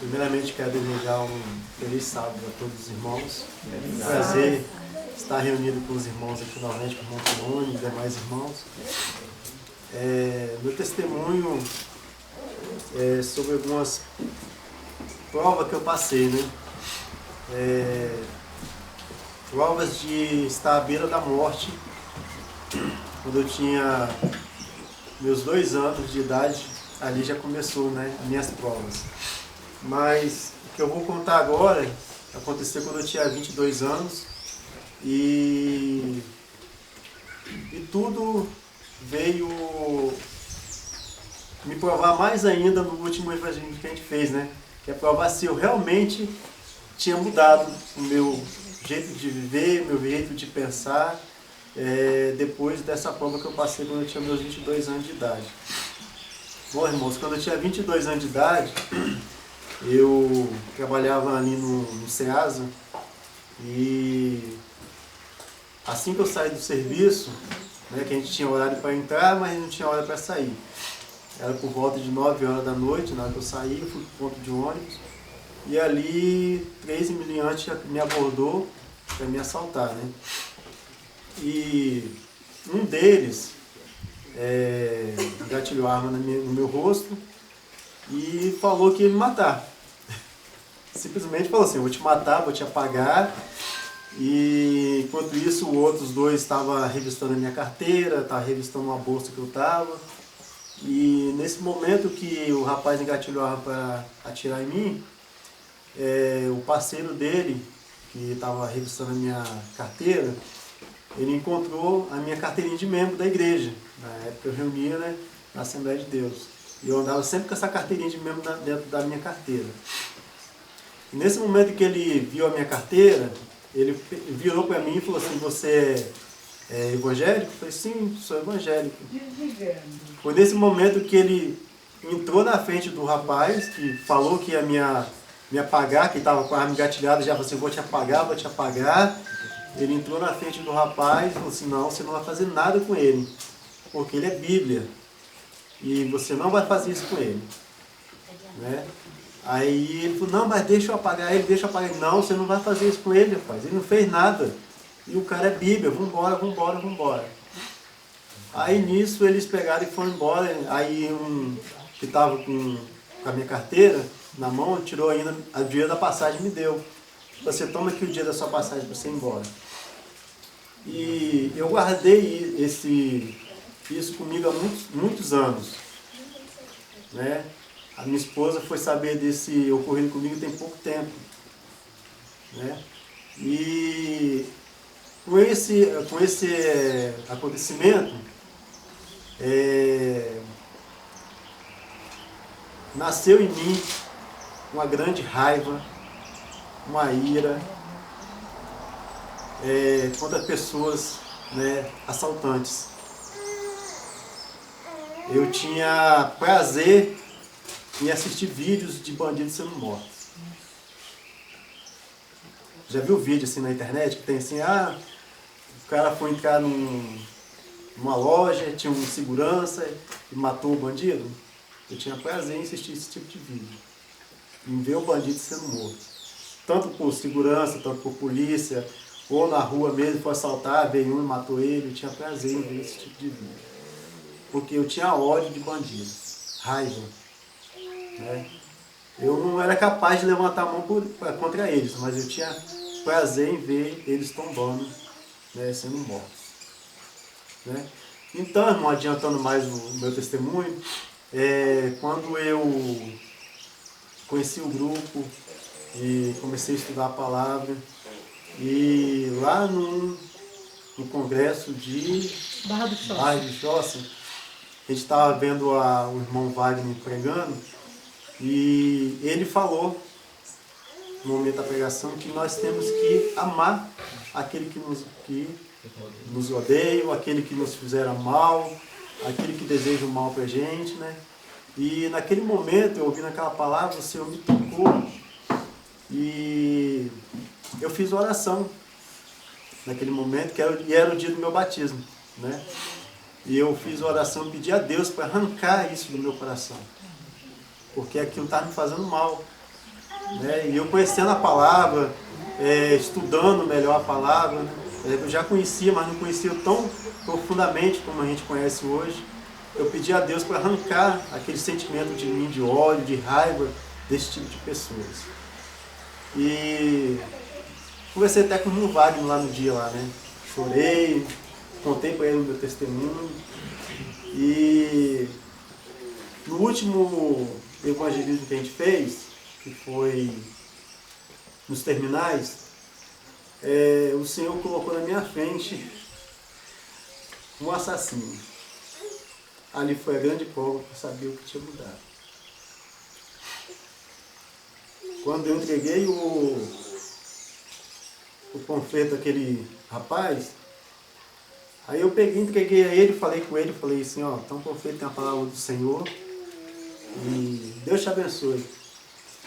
Primeiramente, quero desejar um feliz sábado a todos os irmãos. É um prazer estar reunido com os irmãos aqui novamente, com o irmão Pironi e demais irmãos. Meu testemunho é sobre algumas provas que eu passei, né? Provas de estar à beira da morte, quando eu tinha meus 2 anos de idade, ali já começou, né, as minhas provas. Mas o que eu vou contar agora aconteceu quando eu tinha 22 anos e tudo veio me provar mais ainda no último evangelho que a gente fez, né? Que é provar se eu realmente tinha mudado o meu jeito de viver, meu jeito de pensar, depois dessa prova que eu passei quando eu tinha meus 22 anos de idade. Bom, irmãos, quando eu tinha 22 anos de idade, eu trabalhava ali no Ceasa e assim que eu saí do serviço, né, que a gente tinha horário para entrar, mas não tinha hora para sair. Era por volta de 9 horas da noite, na hora que eu saí, eu fui para o ponto de ônibus e ali 3 meliantes me abordou para me assaltar, né? E um deles engatilhou a arma no meu rosto e falou que ia me matar. Simplesmente falou assim: eu vou te matar, vou te apagar. E enquanto isso, os outros dois estavam revistando a minha carteira, estavam revistando uma bolsa que eu estava. E nesse momento que o rapaz engatilhou a arma para atirar em mim, o parceiro dele, que estava revistando a minha carteira, ele encontrou a minha carteirinha de membro da igreja. Na época eu reunia, né, na Assembleia de Deus. E eu andava sempre com essa carteirinha de membro dentro da minha carteira. E nesse momento que ele viu a minha carteira, ele virou para mim e falou assim: você é evangélico? Eu falei: sim, sou evangélico. Foi nesse momento que ele entrou na frente do rapaz, que falou que ia me apagar, que estava com a arma engatilhada, já falou assim: vou te apagar, vou te apagar. Ele entrou na frente do rapaz e falou assim: não, você não vai fazer nada com ele, porque ele é Bíblia, e você não vai fazer isso com ele, né? Aí ele falou: não, mas deixa eu apagar ele, deixa eu apagar ele. Não, você não vai fazer isso com ele, rapaz, ele não fez nada, e o cara é Bíblia, vambora, vambora, vambora. Aí nisso eles pegaram e foram embora. Aí um que estava com a minha carteira na mão, tirou ainda o dinheiro da passagem e me deu. Você toma aqui o dia da sua passagem para você ir embora. E eu guardei isso comigo há muitos anos, né? A minha esposa foi saber desse ocorrido comigo tem pouco tempo, né? E com esse acontecimento, nasceu em mim uma grande raiva, uma ira contra pessoas, né, assaltantes. Eu tinha prazer em assistir vídeos de bandidos sendo mortos. Já viu vídeo assim na internet que tem assim: o cara foi entrar numa loja, tinha um segurança e matou o bandido? Eu tinha prazer em assistir esse tipo de vídeo, em ver o bandido sendo morto. Tanto por segurança, tanto por polícia, ou na rua mesmo, foi assaltar, veio um e matou ele. Eu tinha prazer em ver esse tipo de vídeo. Porque eu tinha ódio de bandido, raiva, né? Eu não era capaz de levantar a mão contra eles, mas eu tinha prazer em ver eles tombando, né, sendo mortos, né? Então, irmão, adiantando mais o meu testemunho, quando eu conheci o grupo e comecei a estudar a palavra, e lá no congresso de Barra do Choça, a gente estava vendo o irmão Wagner pregando, e ele falou no momento da pregação que nós temos que amar aquele que nos odeia, aquele que nos fizeram mal, aquele que deseja o mal para a gente, né? E naquele momento, eu ouvindo aquela palavra, o Senhor me tocou e eu fiz oração naquele momento, e era o dia do meu batismo, né? E eu fiz oração, pedi a Deus para arrancar isso do meu coração, porque aquilo estava me fazendo mal. né? E eu conhecendo a palavra, estudando melhor a palavra, né? Eu já conhecia, mas não conhecia tão profundamente como a gente conhece hoje. Eu pedi a Deus para arrancar aquele sentimento de mim, de ódio, de raiva desse tipo de pessoas. E conversei até com o irmão Wagner lá no dia, lá, né? Chorei, contei para ele o meu testemunho. E no último evangelismo que a gente fez, que foi nos terminais, o Senhor colocou na minha frente um assassino. Ali foi a grande prova para saber o que tinha mudado. Quando eu entreguei o panfleto àquele rapaz, aí eu peguei, entreguei a ele, falei com ele, falei assim, ó, então o panfleto tem a palavra do Senhor e Deus te abençoe.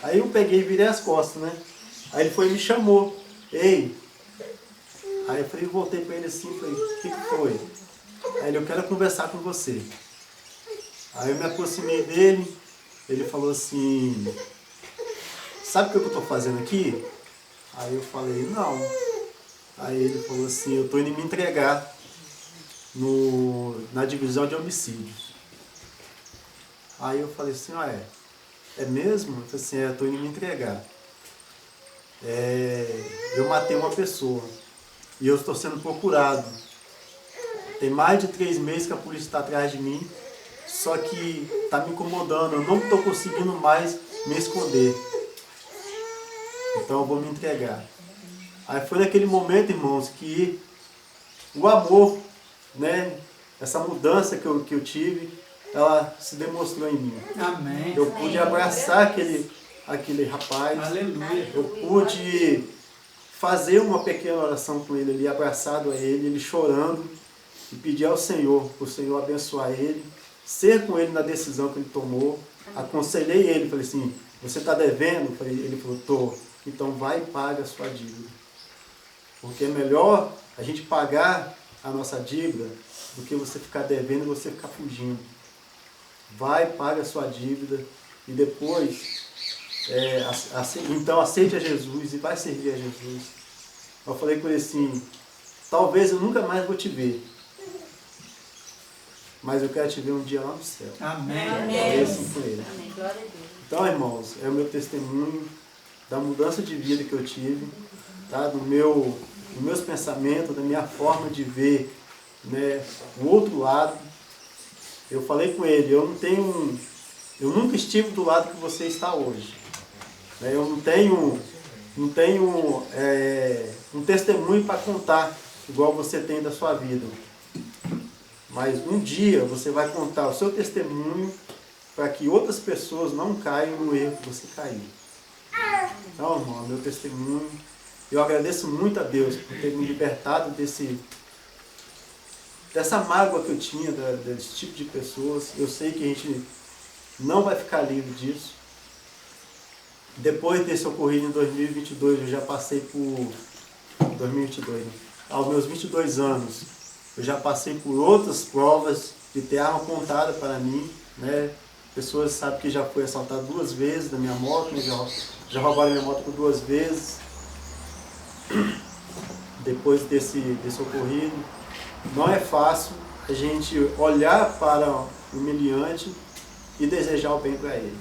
Aí eu peguei e virei as costas, né? Aí ele foi e me chamou, ei. Aí eu falei, voltei para ele assim, falei, o que foi? Aí ele, eu quero conversar com você. Aí eu me aproximei dele, ele falou assim, sabe o que eu estou fazendo aqui? Aí eu falei, não. Aí ele falou assim, eu estou indo me entregar na divisão de homicídios. Aí eu falei assim, é mesmo? Eu falei assim, eu estou indo me entregar. Eu matei uma pessoa e eu estou sendo procurado. Tem mais de 3 meses que a polícia está atrás de mim, só que está me incomodando, eu não estou conseguindo mais me esconder. Então eu vou me entregar. Aí foi naquele momento, irmãos, que o amor, né, essa mudança que eu tive, ela se demonstrou em mim. Amém. Eu pude abraçar aquele rapaz. Aleluia. Eu pude fazer uma pequena oração com ele ali, abraçado a ele chorando, e pedir ao Senhor, para o Senhor abençoar ele, ser com ele na decisão que ele tomou. Aconselhei ele, falei assim, você está devendo? Ele falou, estou. Então vai e paga a sua dívida. Porque é melhor a gente pagar a nossa dívida do que você ficar devendo e você ficar fugindo. Vai, paga a sua dívida e depois, então aceite a Jesus e vai servir a Jesus. Eu falei com ele assim, talvez eu nunca mais vou te ver, mas eu quero te ver um dia lá no céu. Amém. Falei assim com ele. Amém. Glória a Deus. Então, irmãos, é o meu testemunho da mudança de vida que eu tive, tá? dos meus pensamentos, da minha forma de ver, né, o outro lado. Eu falei com ele, eu nunca estive do lado que você está hoje. Né? Eu não tenho um testemunho para contar igual você tem da sua vida. Mas um dia você vai contar o seu testemunho para que outras pessoas não caiam no erro que você caiu. Então, irmão, meu testemunho, eu agradeço muito a Deus por ter me libertado dessa mágoa que eu tinha, desse tipo de pessoas. Eu sei que a gente não vai ficar livre disso. Depois desse ocorrido em 2022, eu já passei por... 2022, né? Aos meus 22 anos, eu já passei por outras provas de ter arma apontada para mim, né? Pessoas sabem que já fui assaltado 2 vezes na minha moto, né? Já roubaram minha moto por 2 vezes. Depois desse ocorrido, não é fácil a gente olhar para o humilhante e desejar o bem para ele.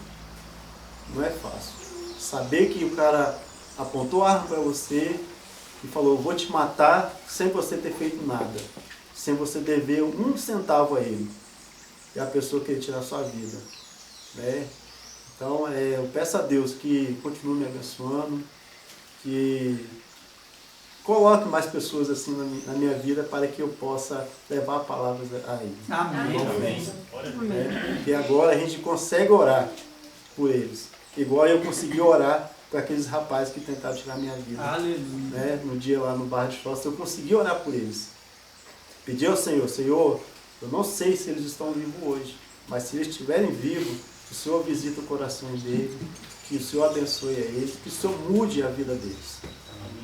Não é fácil. Saber que o cara apontou a arma para você e falou, vou te matar sem você ter feito nada, sem você dever 1 centavo a ele, e a pessoa querer tirar a sua vida. Né? Então, eu peço a Deus que continue me abençoando, que coloque mais pessoas assim na minha vida para que eu possa levar palavras a ele. Amém. E agora a gente consegue orar por eles. Igual eu consegui orar para aqueles rapazes que tentaram tirar minha vida. Aleluia. Né? No dia lá no Barra de Choça, eu consegui orar por eles. Pedi ao Senhor, Senhor, eu não sei se eles estão vivos hoje, mas se eles estiverem vivos, que o Senhor visita o coração deles, que o Senhor abençoe a eles, que o Senhor mude a vida deles.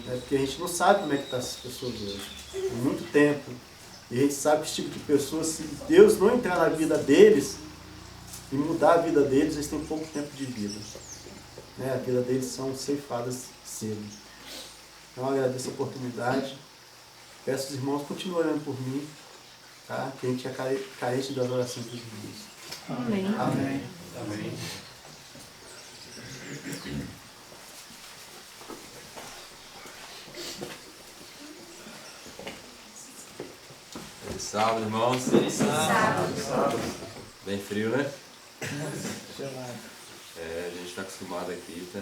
Porque a gente não sabe como é que estão essas pessoas hoje. Tem muito tempo. E a gente sabe que esse tipo de pessoas, se Deus não entrar na vida deles e mudar a vida deles, eles têm pouco tempo de vida. né, a vida deles são ceifadas cedo. Então eu agradeço a oportunidade, peço aos irmãos continuem orando por mim, tá? Que a gente é carente das orações dos irmãos. Amém. Amém. Amém. Feliz sábado, irmãos. Bem frio, né? A gente está acostumado aqui, tá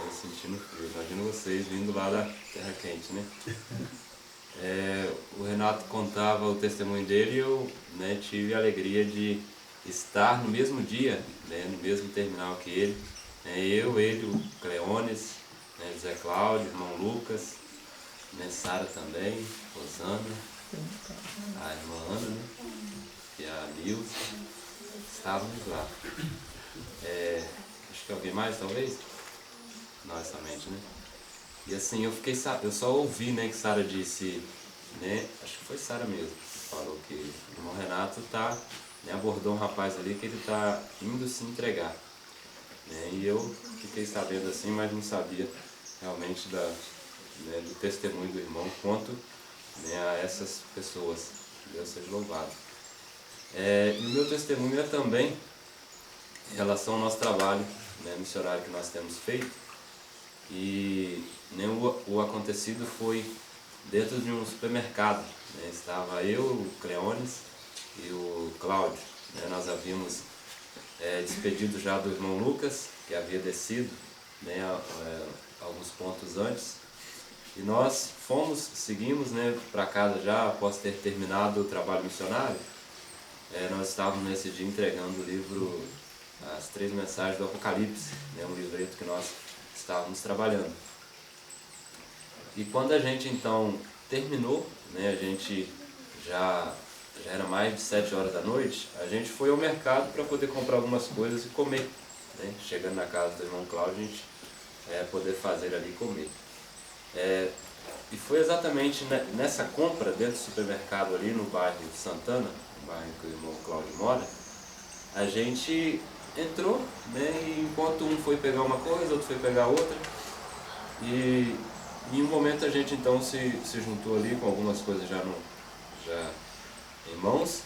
sentindo frio. Imagina vocês vindo lá da terra quente, né? O Renato contava o testemunho dele e eu, né, tive a alegria de estar no mesmo dia, né, no mesmo terminal que ele. Ele, o Cleones, né, Zé Cláudio, irmão Lucas, né, Sara também, Rosana, a irmã Ana, né, e a Nilza, estávamos lá. Acho que alguém mais, talvez? Nós somente, né? E assim, eu só ouvi, né, que Sara disse, né, acho que foi Sara mesmo, falou que o irmão Renato abordou um rapaz ali que ele está indo se entregar. Né, e eu fiquei sabendo assim, mas não sabia realmente do testemunho do irmão quanto, né, a essas pessoas. Deus seja louvado. E o meu testemunho é também em relação ao nosso trabalho, né, missionário que nós temos feito. E né, o acontecido foi dentro de um supermercado. Né, estava eu, o Cleones e o Cláudio. Né, nós havíamos despedido já do irmão Lucas, que havia descido, né, alguns pontos antes. E nós seguimos, né, para casa já após ter terminado o trabalho missionário. Nós estávamos nesse dia entregando o livro As 3 Mensagens do Apocalipse, né, um livreto que nós estávamos trabalhando. E quando a gente então terminou, né, a gente já era mais de 7 horas da noite, a gente foi ao mercado para poder comprar algumas coisas e comer. Né? Chegando na casa do irmão Cláudio, a gente poder fazer ali e comer. E foi exatamente nessa compra dentro do supermercado ali no bairro Santana, no bairro que o irmão Cláudio mora, a gente entrou, né, e enquanto um foi pegar uma coisa, outro foi pegar outra, e em um momento a gente então se juntou ali com algumas coisas já em mãos,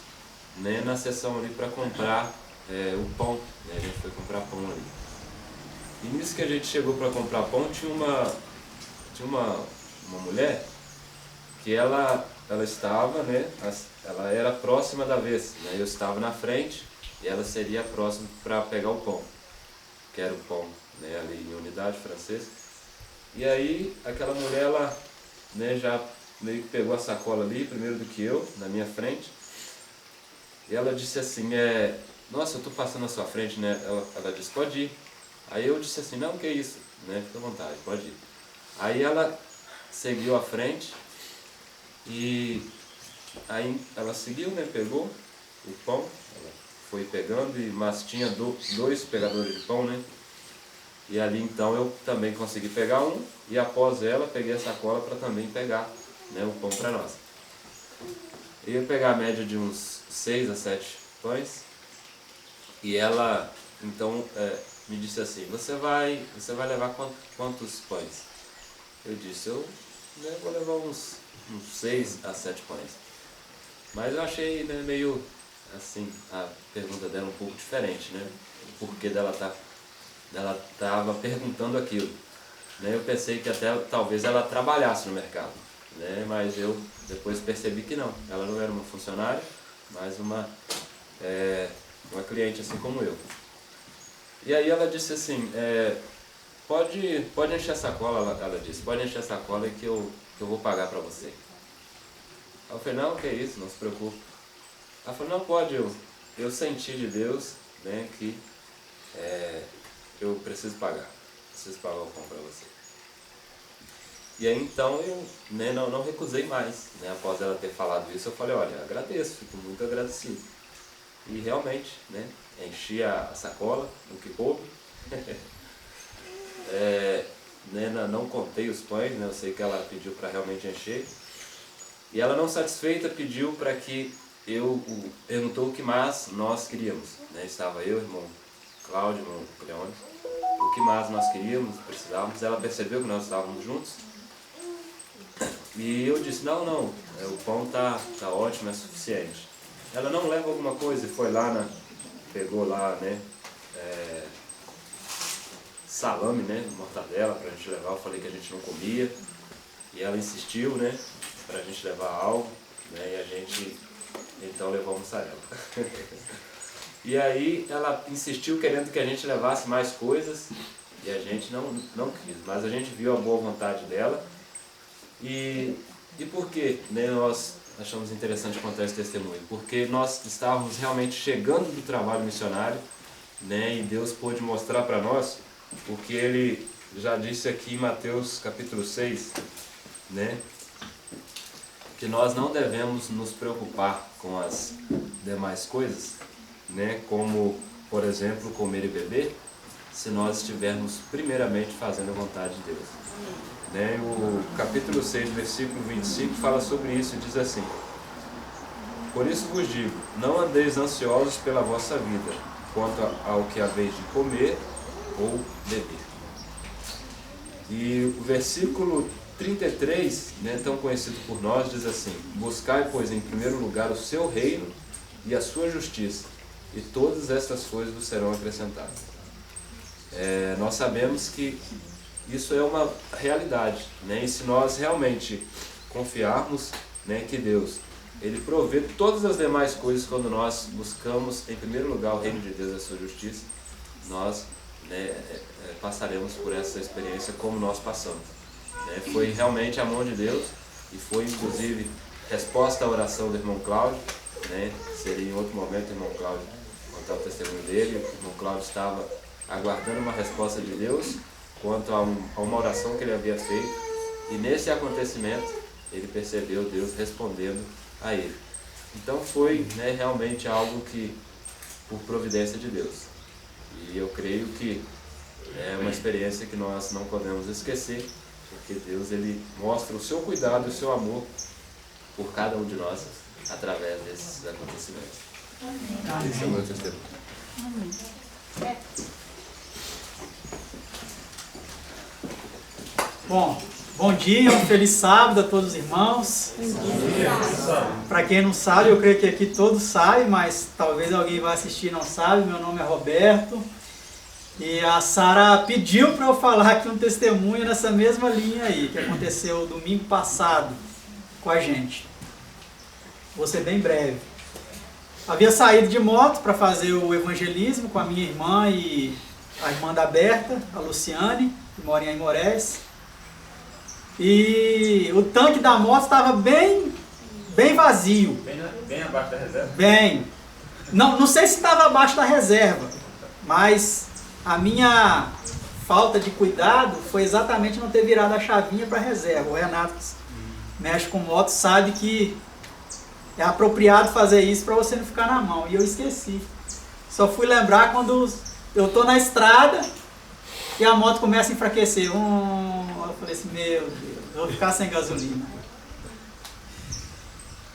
né, na sessão ali para comprar o pão, né, a gente foi comprar pão ali. E nisso que a gente chegou para comprar pão, tinha uma mulher que ela estava, né, ela era próxima da vez, né, eu estava na frente e ela seria próxima para pegar o pão, que era o pão, né, ali em unidade francesa. E aí aquela mulher, ela, né, já meio que pegou a sacola ali, primeiro do que eu, na minha frente, e ela disse assim, nossa, eu estou passando na sua frente, né, ela disse, pode ir. Aí eu disse assim, não, que isso, né, fica à vontade, pode ir. Aí ela seguiu à frente e aí ela seguiu, né, pegou o pão, ela foi pegando, mas tinha 2 pegadores de pão, né, e ali então eu também consegui pegar um e após ela peguei a sacola para também pegar, né, o pão para nós. Eu ia pegar a média de uns 6 a 7 pães e ela então me disse assim, você vai levar quantos pães? Eu disse, eu vou levar uns 6 a 7 pães. Mas eu achei, né, meio assim, a pergunta dela um pouco diferente, né? O porquê dela estava perguntando aquilo. Né? Eu pensei que até talvez ela trabalhasse no mercado, né? Mas eu depois percebi que não. Ela não era uma funcionária, mas uma cliente assim como eu. E aí ela disse assim, pode encher a sacola, ela disse, pode encher a sacola que eu vou pagar para você. Aí eu falei, não, que é isso, não se preocupe. Ela falou, não, pode, eu senti de Deus, né, que eu preciso pagar o pão para você. E aí então eu, né, não recusei mais, né, após ela ter falado isso, eu falei, olha, agradeço, fico muito agradecido. E realmente, né, enchi a sacola, o que coube. Né, não contei os pães, né, eu sei que ela pediu para realmente encher. E ela, não satisfeita, pediu para que perguntou o que mais nós queríamos. Né, estava eu, irmão Cláudio, irmão Cleone, o o que mais nós queríamos, precisávamos. Ela percebeu que nós estávamos juntos. E eu disse, não, o pão tá ótimo, é suficiente. Ela não leva alguma coisa e foi lá, pegou lá, né, salame, né, mortadela pra gente levar. Eu falei que a gente não comia. E ela insistiu, né, pra gente levar algo, né, e a gente então levou a mussarela. E aí ela insistiu querendo que a gente levasse mais coisas e a gente não quis, mas a gente viu a boa vontade dela. E por que, né, nós achamos interessante contar esse testemunho? Porque nós estávamos realmente chegando do trabalho missionário, né, e Deus pôde mostrar para nós o que Ele já disse aqui em Mateus capítulo 6, né, que nós não devemos nos preocupar com as demais coisas, né, como, por exemplo, comer e beber, se nós estivermos primeiramente fazendo a vontade de Deus. Né, o capítulo 6, versículo 25 fala sobre isso e diz assim: por isso vos digo, não andeis ansiosos pela vossa vida, quanto ao que haveis de comer ou beber. E o versículo 33, né, tão conhecido por nós, diz assim: buscai, pois, em primeiro lugar o seu reino e a sua justiça, e todas estas coisas vos serão acrescentadas. Nós sabemos que isso é uma realidade, né? E se nós realmente confiarmos, né, que Deus, Ele provê todas as demais coisas quando nós buscamos em primeiro lugar o reino de Deus e a sua justiça, nós, né, passaremos por essa experiência como nós passamos. Né? Foi realmente a mão de Deus e foi inclusive resposta à oração do irmão Cláudio, né? Seria em outro momento o irmão Cláudio contar o testemunho dele. O irmão Cláudio estava aguardando uma resposta de Deus quanto a uma oração que ele havia feito, e nesse acontecimento ele percebeu Deus respondendo a ele. Então foi, né, realmente algo que, por providência de Deus, e eu creio que é uma experiência que nós não podemos esquecer, porque Deus, Ele mostra o seu cuidado e o seu amor por cada um de nós através desses acontecimentos. Amém. Esse é o meu testemunho. Amém. Bom dia, um feliz sábado a todos os irmãos. Para quem não sabe, eu creio que aqui todos sabem, mas talvez alguém vá assistir e não sabe. Meu nome é Roberto e a Sara pediu para eu falar aqui um testemunho nessa mesma linha aí, que aconteceu domingo passado com a gente. Vou ser bem breve. Havia saído de moto para fazer o evangelismo com a minha irmã e a irmã da Berta, a Luciane, que mora em Aimorés. E o tanque da moto estava bem vazio. Bem abaixo da reserva? Bem. Não sei se estava abaixo da reserva, mas a minha falta de cuidado foi exatamente não ter virado a chavinha para a reserva. O Renato, que mexe com moto, sabe que é apropriado fazer isso para você não ficar na mão. E eu esqueci. Só fui lembrar quando eu estou na estrada e a moto começa a enfraquecer. Eu falei assim, meu Deus, eu vou ficar sem gasolina.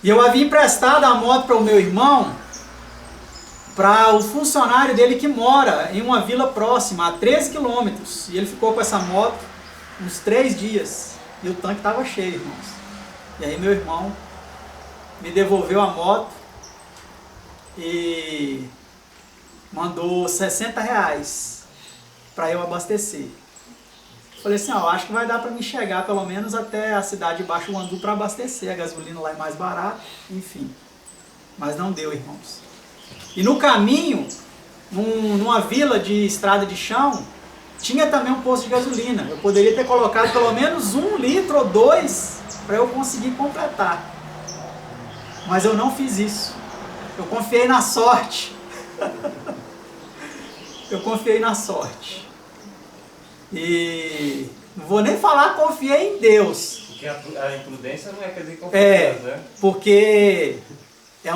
E eu havia emprestado a moto para o meu irmão, para o funcionário dele que mora em uma vila próxima, a 13 quilômetros. E ele ficou com essa moto uns 3 dias. E o tanque estava cheio, irmãos. E aí meu irmão me devolveu a moto e mandou R$60 para eu abastecer. Falei assim, ó, acho que vai dar para me chegar pelo menos até a cidade de Baixo Guandu para abastecer. A gasolina lá é mais barata, enfim. Mas não deu, irmãos. E no caminho, numa vila de estrada de chão, tinha também um posto de gasolina. Eu poderia ter colocado pelo menos 1 litro ou 2 para eu conseguir completar. Mas eu não fiz isso. Eu confiei na sorte. Eu confiei na sorte. E não vou nem falar confiei em Deus. Porque a imprudência não é quer dizer confiança, né? Porque é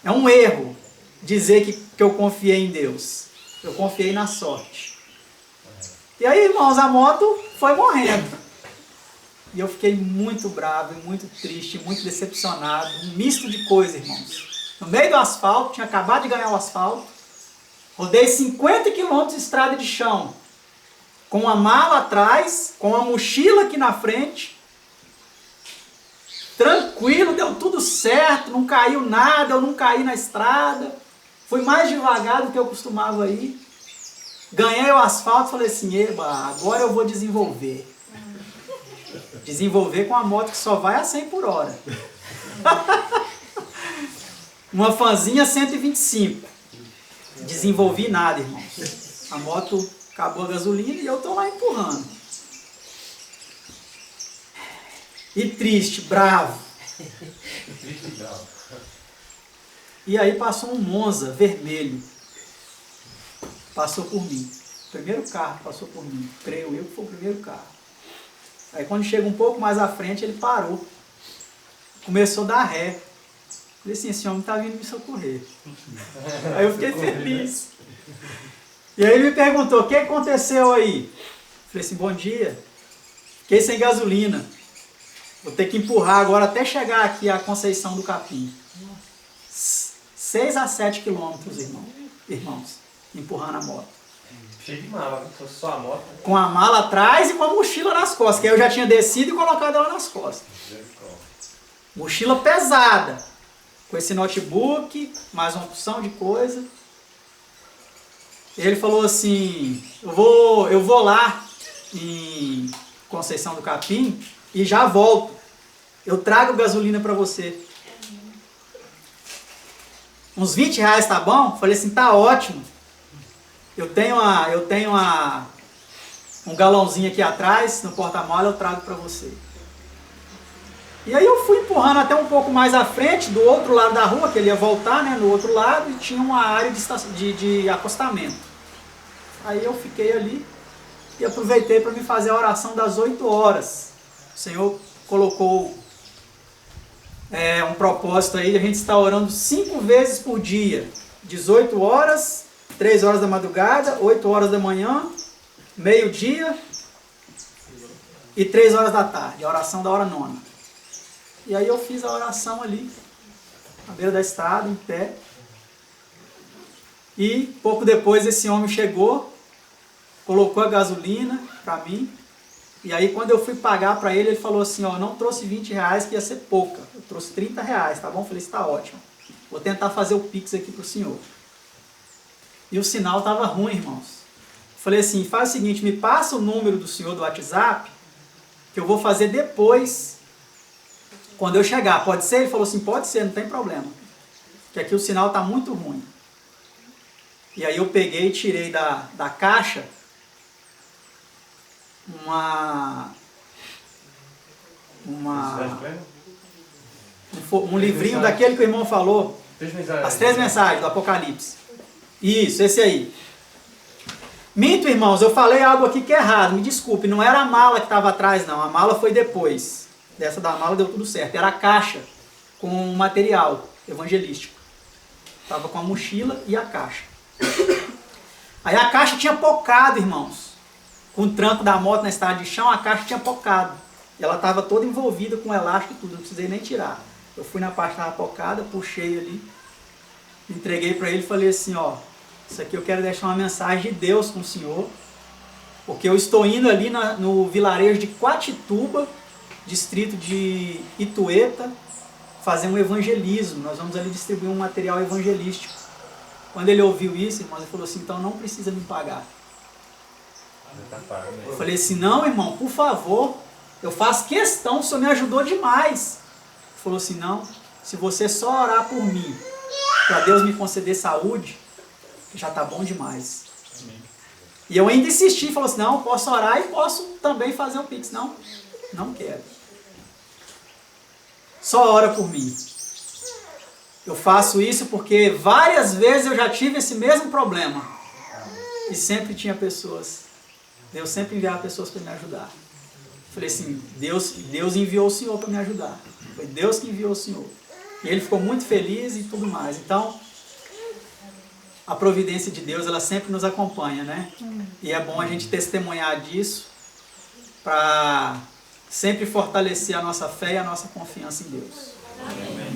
um erro dizer que eu confiei em Deus. Eu confiei na sorte. E aí, irmãos, a moto foi morrendo. E eu fiquei muito bravo, muito triste, muito decepcionado. Um misto de coisas, irmãos. No meio do asfalto, tinha acabado de ganhar o asfalto. Rodei 50 quilômetros de estrada de chão, com a mala atrás, com a mochila aqui na frente, tranquilo, deu tudo certo, não caiu nada, eu não caí na estrada, fui mais devagar do que eu costumava ir, ganhei o asfalto, falei assim, eba, agora eu vou desenvolver. Desenvolver com a moto que só vai a 100 por hora. Uma Fanzinha 125. Desenvolvi nada, irmãos. A moto acabou a gasolina e eu tô lá empurrando. E triste, bravo. E aí passou um Monza vermelho. Passou por mim. O primeiro carro passou por mim. Creio eu que foi o primeiro carro. Aí quando chega um pouco mais à frente, ele parou. Começou a dar ré. Falei assim, esse homem está vindo me socorrer. Aí eu fiquei feliz. E aí ele me perguntou, o que aconteceu aí? Falei assim, bom dia. Fiquei sem gasolina. Vou ter que empurrar agora até chegar aqui a Conceição do Capim. 6 a 7 quilômetros, irmãos, empurrando a moto. Cheio de mala, se fosse só a moto. Com a mala atrás e com a mochila nas costas, que aí eu já tinha descido e colocado ela nas costas. Mochila pesada, com esse notebook, mais uma opção de coisa. Ele falou assim, eu vou lá em Conceição do Capim e já volto. Eu trago gasolina para você. Uns 20 reais tá bom? Falei assim, tá ótimo. Eu tenho um galãozinho aqui atrás, no porta-mala, eu trago para você. E aí eu fui empurrando até um pouco mais à frente, do outro lado da rua, que ele ia voltar, né, no outro lado, e tinha uma área de acostamento. Aí eu fiquei ali e aproveitei para me fazer a oração das 8 horas. O Senhor colocou um propósito aí, a gente está orando 5 vezes por dia. 18 horas, 3 horas da madrugada, 8 horas da manhã, meio-dia e 3 horas da tarde, a oração da hora nona. E aí eu fiz a oração ali, à beira da estrada, em pé. E pouco depois esse homem chegou, colocou a gasolina para mim. E aí quando eu fui pagar para ele, ele falou assim, ó, eu não trouxe 20 reais que ia ser pouca, eu trouxe 30 reais, tá bom? Eu falei, está ótimo. Vou tentar fazer o Pix aqui pro senhor. E o sinal estava ruim, irmãos. Falei assim, faz o seguinte, me passa o número do senhor do WhatsApp, que eu vou fazer depois, quando eu chegar. Pode ser? Ele falou assim, pode ser, não tem problema. Que aqui o sinal está muito ruim. E aí eu peguei e tirei da caixa um livrinho daquele que o irmão falou. As 3 mensagens do Apocalipse. Isso, esse aí. Minto, irmãos, eu falei algo aqui que é errado, me desculpe, não era a mala que estava atrás, não. A mala foi depois. Dessa da mala deu tudo certo. Era a caixa com material evangelístico. Estava com a mochila e a caixa. Aí a caixa tinha pocado, irmãos. Com o tranco da moto na estrada de chão, a caixa tinha pocado. E ela estava toda envolvida com elástico e tudo, não precisei nem tirar. Eu fui na parte que estava pocada, puxei ali, entreguei para ele e falei assim, ó, isso aqui eu quero deixar uma mensagem de Deus com o senhor, porque eu estou indo ali no vilarejo de Quatituba, distrito de Itueta, fazer um evangelismo. Nós vamos ali distribuir um material evangelístico. Quando ele ouviu isso, irmão, ele falou assim, então não precisa me pagar. Eu falei assim, não, irmão, por favor, eu faço questão, o senhor me ajudou demais. Ele falou assim, não, se você só orar por mim, para Deus me conceder saúde, já está bom demais. Amém. E eu ainda insisti, falou assim, não, eu posso orar e posso também fazer o Pix. Não, não quero. Só ora por mim. Eu faço isso porque várias vezes eu já tive esse mesmo problema. E sempre tinha pessoas. Deus sempre enviava pessoas para me ajudar. Falei assim, Deus enviou o Senhor para me ajudar. Foi Deus que enviou o Senhor. E ele ficou muito feliz e tudo mais. Então, a providência de Deus, ela sempre nos acompanha, né? E é bom a gente testemunhar disso para sempre fortalecer a nossa fé e a nossa confiança em Deus. Amém.